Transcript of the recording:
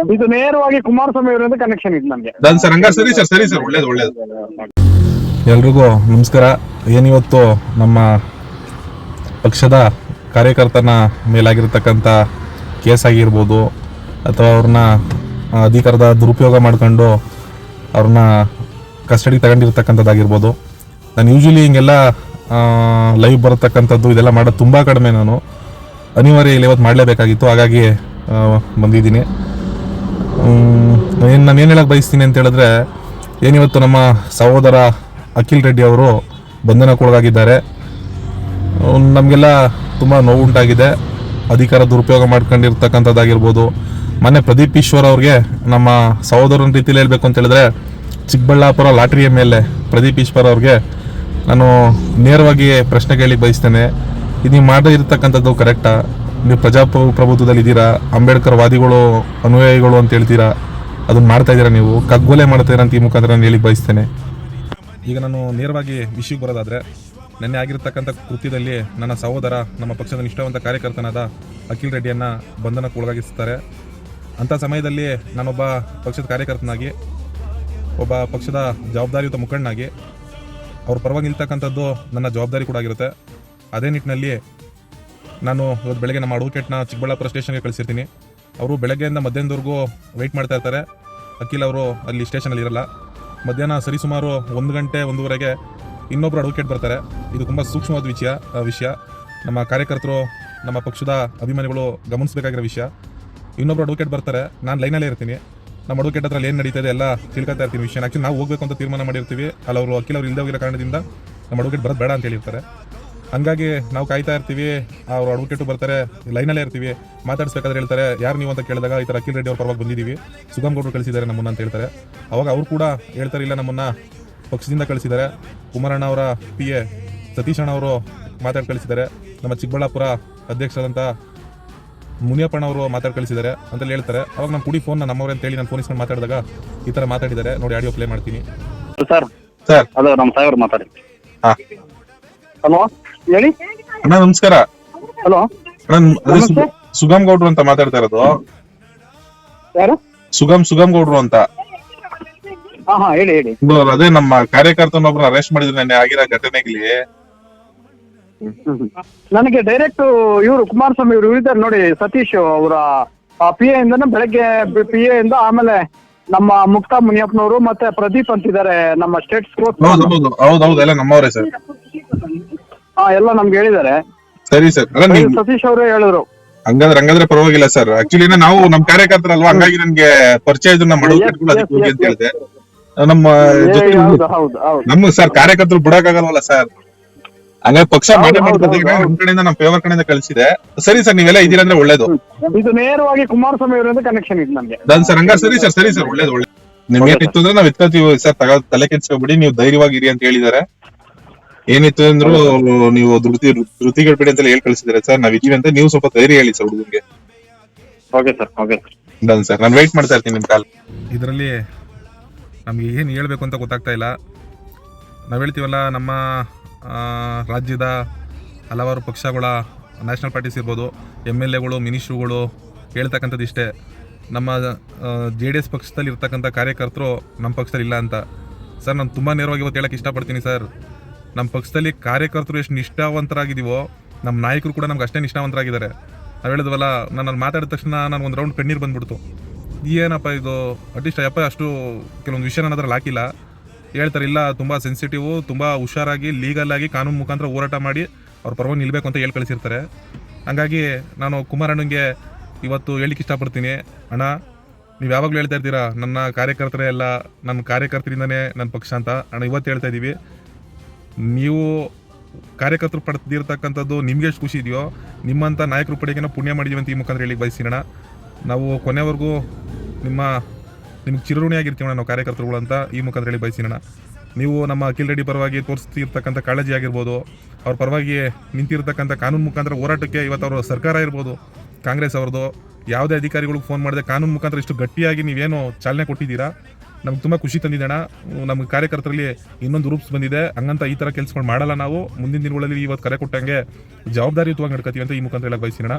ಇದು ನೇರವಾಗಿ ಕುಮಾರಸ್ವಾಮಿ ಅವರಿಂದ ಕನೆಕ್ಷನ್ ಇದೆ ನಮಗೆ. ಸರ್ ಹಂಗ ಸರಿ ಸರ್, ಸರಿ ಸರ್, ಒಳ್ಳೇದು ಒಳ್ಳೇದು. ಎಲ್ರಿಗೂ ನಮಸ್ಕಾರ. ಏನಿವತ್ತು ನಮ್ಮ ಪಕ್ಷದ ಕಾರ್ಯಕರ್ತನ ಮೇಲಾಗಿರ್ತಕ್ಕಂಥ ಕೇಸ್ ಆಗಿರ್ಬೋದು ಅಥವಾ ಅವ್ರನ್ನ ಅಧಿಕಾರದ ದುರುಪಯೋಗ ಮಾಡ್ಕೊಂಡು ಅವ್ರನ್ನ ಕಸ್ಟಡಿಗೆ ತಗೊಂಡಿರ್ತಕ್ಕಂಥದ್ದಾಗಿರ್ಬೋದು. ನಾನು ಯೂಶ್ವಲಿ ಹಿಂಗೆಲ್ಲ ಲೈವ್ ಬರತಕ್ಕಂಥದ್ದು ಇದೆಲ್ಲ ಮಾಡೋದು ತುಂಬ ಕಡಿಮೆ. ನಾನು ಅನಿವಾರ್ಯ ಇಲ್ಲಿ ಇವತ್ತು ಮಾಡಲೇಬೇಕಾಗಿತ್ತು, ಹಾಗಾಗಿ ಬಂದಿದ್ದೀನಿ. ನಾನು ಏನು ಹೇಳಕ್ಕೆ ಬಯಸ್ತೀನಿ ಅಂತ ಹೇಳಿದ್ರೆ, ಏನಿವತ್ತು ನಮ್ಮ ಸಹೋದರ ಅಖಿಲ್ ರೆಡ್ಡಿ ಅವರು ಬಂಧನಕ್ಕೊಳಗಾಗಿದ್ದಾರೆ. ನಮಗೆಲ್ಲ ತುಂಬ ನೋವುಂಟಾಗಿದೆ. ಅಧಿಕಾರ ದುರುಪಯೋಗ ಮಾಡ್ಕೊಂಡಿರ್ತಕ್ಕಂಥದ್ದಾಗಿರ್ಬೋದು. ಮೊನ್ನೆ ಪ್ರದೀಪ್ ಈಶ್ವರ್ ಅವ್ರಿಗೆ ನಮ್ಮ ಸಹೋದರನ ರೀತಿಯಲ್ಲಿ ಹೇಳಬೇಕು ಅಂತ ಹೇಳಿದ್ರೆ, ಚಿಕ್ಕಬಳ್ಳಾಪುರ ಲಾಟ್ರಿಯ ಮೇಲೆ ಪ್ರದೀಪ್ ಈಶ್ವರ್ ಅವ್ರಿಗೆ ನಾನು ನೇರವಾಗಿ ಪ್ರಶ್ನೆ ಕೇಳಿ ಬಯಸ್ತೇನೆ. ಇದು ನೀವು ಮಾಡಿರ್ತಕ್ಕಂಥದ್ದು ಕರೆಕ್ಟಾ? ನೀವು ಪ್ರಜಾಪ್ರಭುತ್ವದಲ್ಲಿ ಇದ್ದೀರಾ, ಅಂಬೇಡ್ಕರ್ ವಾದಿಗಳು ಅನುಯಾಯಿಗಳು ಅಂತ ಹೇಳ್ತೀರಾ, ಅದನ್ನ ಮಾಡ್ತಾ ಇದ್ದೀರಾ, ನೀವು ಕಗ್ಗೊಲೆ ಮಾಡ್ತೀರಾ ಅಂತ ಈ ಮುಖಾಂತರ ನಾನು ಹೇಳಿ ಬಯಸ್ತೇನೆ. ಈಗ ನಾನು ನೇರವಾಗಿ ವಿಷಯಕ್ಕೆ ಬರೋದಾದರೆ, ನೆನ್ನೆ ಆಗಿರ್ತಕ್ಕಂಥ ಕೃತ್ಯದಲ್ಲಿ ನನ್ನ ಸಹೋದರ ನಮ್ಮ ಪಕ್ಷದ ನಿಷ್ಠಾವಂತ ಕಾರ್ಯಕರ್ತನಾದ ಅಖಿಲ್ ರೆಡ್ಡಿಯನ್ನು ಬಂಧನಕ್ಕೆ ಒಳಗಾಗಿಸ್ತಾರೆ. ಅಂಥ ಸಮಯದಲ್ಲಿ ನಾನೊಬ್ಬ ಪಕ್ಷದ ಕಾರ್ಯಕರ್ತನಾಗಿ, ಒಬ್ಬ ಪಕ್ಷದ ಜವಾಬ್ದಾರಿಯುತ ಮುಖಂಡನಾಗಿ ಅವ್ರ ಪರವಾಗಿ ನಿಲ್ತಕ್ಕಂಥದ್ದು ನನ್ನ ಜವಾಬ್ದಾರಿ ಕೂಡ ಆಗಿರುತ್ತೆ. ಅದೇ ನಿಟ್ಟಿನಲ್ಲಿ ನಾನು ಇವತ್ತು ಬೆಳಗ್ಗೆ ನಮ್ಮ ಅಡ್ವೊಕೇಟ್ನ ಚಿಕ್ಕಬಳ್ಳಾಪುರ ಸ್ಟೇಷನ್ಗೆ ಕಳಿಸಿರ್ತೀನಿ. ಅವರು ಬೆಳಗ್ಗೆಯಿಂದ ಮಧ್ಯಾಹ್ನದವರೆಗೂ ವೆಯ್ಟ್ ಮಾಡ್ತಾ ಇರ್ತಾರೆ. ಅಖಿಲ್ ಅವರು ಅಲ್ಲಿ ಸ್ಟೇಷನಲ್ಲಿ ಇರಲ್ಲ. ಮಧ್ಯಾಹ್ನ ಸರಿಸುಮಾರು 1 ಗಂಟೆ 1:30ಗೆ ಇನ್ನೊಬ್ಬರು ಅಡ್ವೊಕೇಟ್ ಬರ್ತಾರೆ. ಇದು ತುಂಬ ಸೂಕ್ಷ್ಮವಾದ ವಿಷಯ. ನಮ್ಮ ಕಾರ್ಯಕರ್ತರು, ನಮ್ಮ ಪಕ್ಷದ ಅಭಿಮಾನಿಗಳು ಗಮನಿಸಬೇಕಾಗಿರೋ ವಿಷಯ. ಇನ್ನೊಬ್ರು ಅಡ್ವೊಕೇಟ್ ಬರ್ತಾರೆ, ನಾನು ಲೈನಲ್ಲೇ ಇರ್ತೀನಿ. ನಮ್ಮ ಅಡ್ವೊಕೇಟ್ ಹತ್ರ ಏನು ನಡೀತದೆ ಎಲ್ಲ ತಿಳ್ಕೊತಾ ಇರ್ತೀನಿ ವಿಷಯ. ಆ್ಯಕ್ಚುಲಿ ನಾವು ಹೋಗಬೇಕು ಅಂತ ತೀರ್ಮಾನ ಮಾಡಿರ್ತೀವಿ. ಅಲ್ಲಿ ಅವರು ಅಖಿಲ್ ಅವರು ಇಲ್ಲದೆ ಹೋಗಿರೋ ಕಾರಣದಿಂದ ನಮ್ಮ ಅಡ್ವೊಕೇಟ್ ಬರೋದು ಬೇಡ ಅಂತ ಹೇಳಿರ್ತಾರೆ. ಹಂಗಾಗಿ ನಾವು ಕಾಯ್ತಾ ಇರ್ತೀವಿ. ಅವ್ರು ಅಡ್ವೊಕೇಟು ಬರ್ತಾರೆ, ಲೈನಲ್ಲೇ ಇರ್ತೀವಿ. ಮಾತಾಡಿಸ್ಬೇಕಾದ್ರೆ ಹೇಳ್ತಾರೆ, ಯಾರು ನೀವು ಅಂತ ಕೇಳಿದಾಗ ಈ ಥರ ಅಖಿಲ್ ರೆಡ್ಡಿ ಅವ್ರ ಪರವಾಗಿ ಬಂದಿದ್ದೀವಿ, ಸುಗಮ್ ಗೌಡರು ಕಳಿಸಿದ್ದಾರೆ ನಮ್ಮನ್ನು ಅಂತ ಹೇಳ್ತಾರೆ. ಅವಾಗ ಅವ್ರು ಕೂಡ ಹೇಳ್ತಾರೆ, ಇಲ್ಲ ನಮ್ಮನ್ನು ಪಕ್ಷದಿಂದ ಕಳಿಸಿದ್ದಾರೆ, ಕುಮಾರಣ್ಣ ಅವರ PA ಸತೀಶ್ ಅಣ್ಣ ಅವರು ಮಾತಾಡಿ ಕಳಿಸಿದ್ದಾರೆ, ನಮ್ಮ ಚಿಕ್ಕಬಳ್ಳಾಪುರ ಅಧ್ಯಕ್ಷರಾದಂಥ ಮುನಿಯಪ್ಪಣ್ಣ ಅವರು ಮಾತಾಡಿ ಕಳಿಸಿದ್ದಾರೆ ಅಂತೇಳಿ ಹೇಳ್ತಾರೆ. ಅವಾಗ ನಾನು ಕುಡಿ ಫೋನ್ ನಮ್ಮವ್ರೆ ಅಂತ ಹೇಳಿ ನಾನು ಫೋನ್ ಇಸ್ಕೊಂಡು ಮಾತಾಡಿದಾಗ ಈ ಥರ ಮಾತಾಡಿದ್ದಾರೆ. ನೋಡಿ, ಆಡಿಯೋ ಪ್ಲೇ ಮಾಡ್ತೀನಿ. ಸರ್ ಸರ್ ಅದು ನಮ್ಮ ಸಾಹೇಬ್ರು ಮಾತಾಡಿ. ಹಲೋ, ಹೇಳಿ ಅಣ್ಣ. ನಮಸ್ಕಾರ. ಹಲೋ, ಸುಗಮ್ ಗೌಡ್ರು ಅಂತ ಮಾತಾಡ್ತಾ ಇರೋದು. ಯಾರು? ಸುಗಮ್ ಗೌಡ್ರು ಅಂತ. ಹಾ ಹೇಳಿ ಹೇಳಿ. ಅದೇ ನಮ್ಮ ಕಾರ್ಯಕರ್ತನೊಬ್ರು ಅರೆಸ್ಟ್ ಮಾಡಿದ್ರು ನೆನ್ನೆ ಆಗಿರೋ ಘಟನೆಗೆ. ನನಗೆ ಡೈರೆಕ್ಟ್ ಇವರು ಕುಮಾರಸ್ವಾಮಿ ಇವರು ಇದ್ದಾರೆ ನೋಡಿ, ಸತೀಶ್ ಅವರ PA ಇಂದ ಬೆಳಗ್ಗೆ PA ಇಂದ, ಆಮೇಲೆ ನಮ್ಮ ಮುಕ್ತಾ ಮುನಿಯಪ್ಪನವರು ಮತ್ತೆ ಪ್ರದೀಪ್ ಅಂತಿದ್ದಾರೆ ನಮ್ಮ ಸ್ಟೇಟ್ ಸ್ಪೋರ್ಟ್ಸ್. ಹೌದೌದು, ಎಲ್ಲ ನಮ್ಮವರೇ ಸರ್. ಎಲ್ಲ ನಮ್ಗೆ ಹೇಳಿದ್ದಾರೆ. ಸರಿ ಸರ್, ಸತೀಶ್ ಅವರೇ ಹೇಳಿದ್ರು. ಹಂಗಾದ್ರೆ ಪರವಾಗಿಲ್ಲ ಸರ್. ಆಕ್ಚುಲಿ ನಾವು ನಮ್ ಕಾರ್ಯಕರ್ತರಲ್ವಾ, ಹಂಗಾಗಿ ನನ್ಗೆ ಪರಿಚಯ ಇದ್ರು ನಮ್ಮ ಅಂತ ಹೇಳಿದೆ. ನಮ್ಮ ನಮ್ಮ ಸರ್ ಕಾರ್ಯಕರ್ತರು ಬಿಡಕ್ಕಾಗಲ್ವಲ್ಲ ಸರ್, ಹಂಗಾಗಿ ಪಕ್ಷ ನಮ್ ಕಡೆಯಿಂದ ನಮ್ಮ ಫೇವರ್ ಕಡೆಯಿಂದ ಕಳಿಸಿದೆ. ಸರಿ ಸರ್, ನೀವೆಲ್ಲ ಇದೀರ ಅಂದ್ರೆ ಒಳ್ಳೇದು. ಇದು ನೇರವಾಗಿ ಕುಮಾರಸ್ವಾಮಿ ಅವರಿಂದ ಕನೆಕ್ಷನ್ ಇದೆ ನಮ್ಗೆ. ಸರ್ ಹಂಗ ಸರಿ ಸರ್, ಸರಿ ಸರ್, ಒಳ್ಳೇದು ಒಳ್ಳೇದು. ನಿಮ್ಗೆ ಏನಿತ್ತು ಅಂದ್ರೆ ನಾವ್ ಎತ್ಕೊತೀವಿ ಸರ್, ತಲೆ ಕೆಡ್ಸ್ಕೊಬಿಡಿ, ನೀವು ಧೈರ್ಯವಾಗಿರಿ ಅಂತ ಹೇಳಿದಾರೆ. ಏನಿತ್ತು ಅಂದ್ರು ನೀವು ಧೃತಿಗೆಡ್ಬೇಡಿ ಅಂತ ಹೇಳಿ ಕಳಿಸಿದಾರೆ ಸರ್. ನಾವ್ ಇದೀವಿ ಅಂತ ನೀವು ಸ್ವಲ್ಪ ಧೈರ್ಯ ಹೇಳಿ ಸರ್ ಹುಡುಗನ್ಗೆ. ಓಕೆ ಸರ್, ಓಕೆ ಸರ್, ನಾನು ವೆಯ್ಟ್ ಮಾಡ್ತಾ ಇರ್ತೀನಿ ನಿಮ್ ಕಾಲ್. ಇದರಲ್ಲಿ ನಮ್ಗೆ ಏನು ಹೇಳ್ಬೇಕು ಅಂತ ಗೊತ್ತಾಗ್ತಾ ಇಲ್ಲ. ನಾವು ಹೇಳ್ತೀವಲ್ಲ, ನಮ್ಮ ರಾಜ್ಯದ ಹಲವಾರು ಪಕ್ಷಗಳ ನ್ಯಾಷನಲ್ ಪಾರ್ಟೀಸ್ ಇರ್ಬೋದು, MLAಗಳು, ಮಿನಿಸ್ಟ್ರುಗಳು ಹೇಳ್ತಕ್ಕಂಥದ್ದು ಇಷ್ಟೇ, ನಮ್ಮ JDS ಪಕ್ಷದಲ್ಲಿ ಇರ್ತಕ್ಕಂಥ ಕಾರ್ಯಕರ್ತರು ನಮ್ಮ ಪಕ್ಷದಲ್ಲಿ ಇಲ್ಲ ಅಂತ. ಸರ್, ನಾನು ತುಂಬ ನೇರವಾಗಿ ಇವತ್ತು ಹೇಳಕ್ಕೆ ಇಷ್ಟಪಡ್ತೀನಿ ಸರ್. ನಮ್ಮ ಪಕ್ಷದಲ್ಲಿ ಕಾರ್ಯಕರ್ತರು ಎಷ್ಟು ನಿಷ್ಠಾವಂತರಾಗಿದ್ದೀವೋ, ನಮ್ಮ ನಾಯಕರು ಕೂಡ ನಮ್ಗೆ ಅಷ್ಟೇ ನಿಷ್ಠಾವಂತರಾಗಿದ್ದಾರೆ. ನಾವು ಹೇಳಿದ್ವಲ್ಲ, ನಾನು ಮಾತಾಡಿದ ತಕ್ಷಣ ನಾನು ಒಂದು ರೌಂಡ್ ಕಣ್ಣೀರು ಬಂದ್ಬಿಡ್ತು. ಏನಪ್ಪ ಇದು, ಅಟ್ಲೀಸ್ಟ್ ಅಷ್ಟು ಕೆಲವೊಂದು ವಿಷಯ ನಾನು ಅದ್ರಲ್ಲಿ ಹಾಕಿಲ್ಲ. ಹೇಳ್ತಾರೆ, ಇಲ್ಲ ತುಂಬ ಸೆನ್ಸಿಟಿವು, ತುಂಬ ಹುಷಾರಾಗಿ ಲೀಗಲಾಗಿ ಕಾನೂನು ಮುಖಾಂತರ ಹೋರಾಟ ಮಾಡಿ ಅವ್ರ ಪರವಾಗಿ ನಿಲ್ಲಬೇಕು ಅಂತ ಹೇಳಿ ಕಳಿಸಿರ್ತಾರೆ. ಹಾಗಾಗಿ ನಾನು ಕುಮಾರಣ್ಣಂಗೆ ಇವತ್ತು ಹೇಳಿಕ್ಕೆ ಇಷ್ಟಪಡ್ತೀನಿ, ಅಣ್ಣ ನೀವು ಯಾವಾಗಲೂ ಹೇಳ್ತಾ ಇರ್ತೀರಾ ನನ್ನ ಕಾರ್ಯಕರ್ತರೇ ಎಲ್ಲ, ನನ್ನ ಕಾರ್ಯಕರ್ತರಿಂದನೇ ನನ್ನ ಪಕ್ಷ ಅಂತ. ಅಣ್ಣ, ಇವತ್ತು ಹೇಳ್ತಾ ಇದ್ದೀವಿ, ನೀವು ಕಾರ್ಯಕರ್ತರು ಪಡೆದಿರ್ತಕ್ಕಂಥದ್ದು ನಿಮಗೆ ಎಷ್ಟು ಖುಷಿ ಇದೆಯೋ, ನಿಮ್ಮಂಥ ನಾಯಕರು ಪಡೆಗೆ ಪುಣ್ಯ ಮಾಡಿದ್ದೀವಿ ಅಂತ ಈ ಮುಖಾಂತರ ಹೇಳಿಕ್ಕೆ ಬಯಸ್ತೀನಣ್ಣ. ನಾವು ಕೊನೆವರೆಗೂ ನಿಮ್ಗೆ ಚಿರಋಣಿಯಾಗಿರ್ತೀವಣ್ಣ ನಾವು ಕಾರ್ಯಕರ್ತರುಗಳು ಅಂತ ಈ ಮುಖಾಂತರ ಹೇಳಿ ಬಯಸಿನಣ್ಣ. ನೀವು ನಮ್ಮ ಅಖಿಲ್ ರೆಡ್ಡಿ ಪರವಾಗಿ ತೋರಿಸ್ತಿರ್ತಕ್ಕಂಥ ಕಾಳಜಿ ಆಗಿರ್ಬೋದು, ಅವ್ರ ಪರವಾಗಿ ನಿಂತಿರ್ತಕ್ಕಂಥ ಕಾನೂನು ಮುಖಾಂತರ ಹೋರಾಟಕ್ಕೆ ಇವತ್ತು ಅವರು ಸರ್ಕಾರ ಇರ್ಬೋದು, ಕಾಂಗ್ರೆಸ್ ಅವ್ರದ್ದು ಯಾವುದೇ ಅಧಿಕಾರಿಗಳಿಗೆ ಫೋನ್ ಮಾಡಿದೆ ಕಾನೂನು ಮುಖಾಂತರ ಇಷ್ಟು ಗಟ್ಟಿಯಾಗಿ ನೀವೇನು ಚಾಲನೆ ಕೊಟ್ಟಿದ್ದೀರಾ, ನಮ್ಗೆ ತುಂಬ ಖುಷಿ ತಂದಿದ್ದಣ್ಣ. ನಮ್ಮ ಕಾರ್ಯಕರ್ತರಲ್ಲಿ ಇನ್ನೊಂದು ರೂಪ್ಸ್ ಬಂದಿದೆ. ಹಂಗಂತ ಈ ಥರ ಕೆಲಸಗಳು ಮಾಡಲ್ಲ ನಾವು. ಮುಂದಿನ ದಿನಗಳಲ್ಲಿ ಇವತ್ತು ಕರೆ ಕೊಟ್ಟಂಗೆ ಜವಾಬ್ದಾರಿಯುತವಾಗಿ ನಡ್ಕೋತೀವಿ ಅಂತ ಈ ಮುಖಾಂತರ ಹೇಳಕ್ಕೆ ಬಯಸ್ತೀನಣ್ಣ.